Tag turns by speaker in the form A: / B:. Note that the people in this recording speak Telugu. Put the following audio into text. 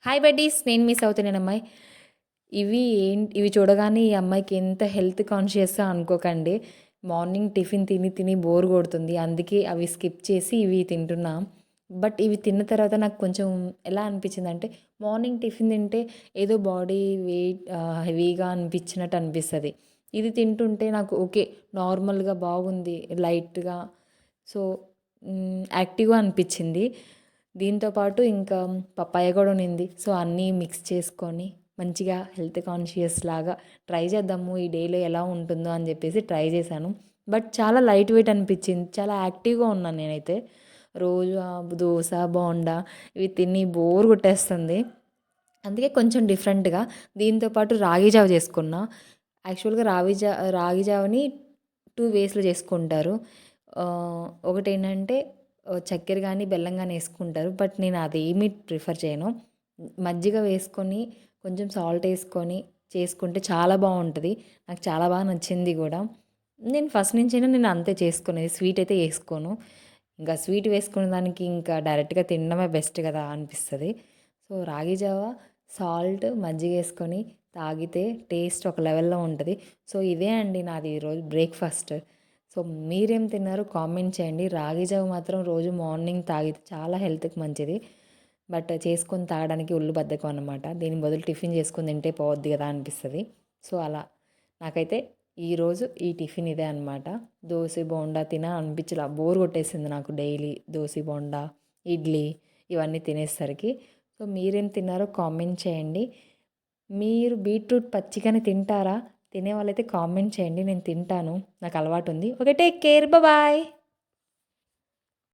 A: హాయ్ బడ్డీస్, నేను మీ సౌత్ ఇండియన్ అమ్మాయి. ఇవి చూడగానే ఈ అమ్మాయికి ఎంత హెల్త్ కాన్షియస్ అనుకోకండి. మార్నింగ్ టిఫిన్ తిని తిని బోర్ కొడుతుంది, అందుకే అవి స్కిప్ చేసి ఇవి తింటున్నా. బట్ ఇవి తిన్న తర్వాత నాకు కొంచెం ఎలా అనిపించింది అంటే, మార్నింగ్ టిఫిన్ తింటే ఏదో బాడీ వెయిట్ హెవీగా అనిపించినట్టు అనిపిస్తుంది. ఇది తింటుంటే నాకు ఓకే, నార్మల్గా బాగుంది, లైట్గా. సో యాక్టివ్గా అనిపించింది. దీంతో పాటు ఇంకా పప్పాయ కూడా ఉన్నింది. సో అన్నీ మిక్స్ చేసుకొని మంచిగా హెల్త్ కాన్షియస్ లాగా ట్రై చేద్దాము ఈ డేలో ఎలా ఉంటుందో అని చెప్పేసి ట్రై చేశాను. బట్ చాలా లైట్ వెయిట్ అనిపించింది, చాలా యాక్టివ్గా ఉన్నాను నేనైతే. రోజు దోశ బోండా ఇవి తిని బోర్ కొట్టేస్తుంది. అందుకే కొంచెం డిఫరెంట్గా దీంతో పాటు రాగి జావ చేసుకున్నా. యాక్చువల్గా రాగి జావని టూ వేస్లో చేసుకుంటారు. ఒకటేంటంటే చక్కెర కానీ బెల్లం కానీ వేసుకుంటారు, బట్ నేను అదేమీ ప్రిఫర్ చేయను. మజ్జిగ వేసుకొని కొంచెం సాల్ట్ వేసుకొని చేసుకుంటే చాలా బాగుంటుంది. నాకు చాలా బాగా నచ్చింది కూడా. నేను ఫస్ట్ నుంచైనా నేను అంతే చేసుకునేది, స్వీట్ అయితే వేసుకోను. ఇంకా స్వీట్ వేసుకునే దానికి ఇంకా డైరెక్ట్గా తినడమే బెస్ట్ కదా అనిపిస్తుంది. సో రాగి జావ సాల్ట్ మజ్జిగ వేసుకొని తాగితే టేస్ట్ ఒక లెవెల్లో ఉంటుంది. సో ఇదే అండి నాది ఈరోజు బ్రేక్ఫాస్ట్. సో మీరేం తిన్నారు కామెంట్ చేయండి. రాగి జావ మాత్రం రోజు మార్నింగ్ తాగితే చాలా హెల్త్కి మంచిది. బట్ చేసుకొని తాగడానికి ఒళ్ళు బద్ధకం అనమాట. దీని బదులు టిఫిన్ చేసుకొని తింటే పోవద్ది కదా అనిపిస్తుంది. సో అలా నాకైతే ఈరోజు ఈ టిఫిన్ ఇదే అనమాట. దోశ బోండా అనిపించలా, బోర్ కొట్టేసింది నాకు డైలీ దోశ బోండా ఇడ్లీ ఇవన్నీ తినేసరికి. సో మీరేం తిన్నారో కామెంట్ చేయండి. మీరు బీట్రూట్ పచ్చిగానే తింటారా? తినే వాళ్ళైతే కామెంట్ చేయండి, నేను తింటాను, నాకు అలవాటు ఉంది. Okay, take care, bye.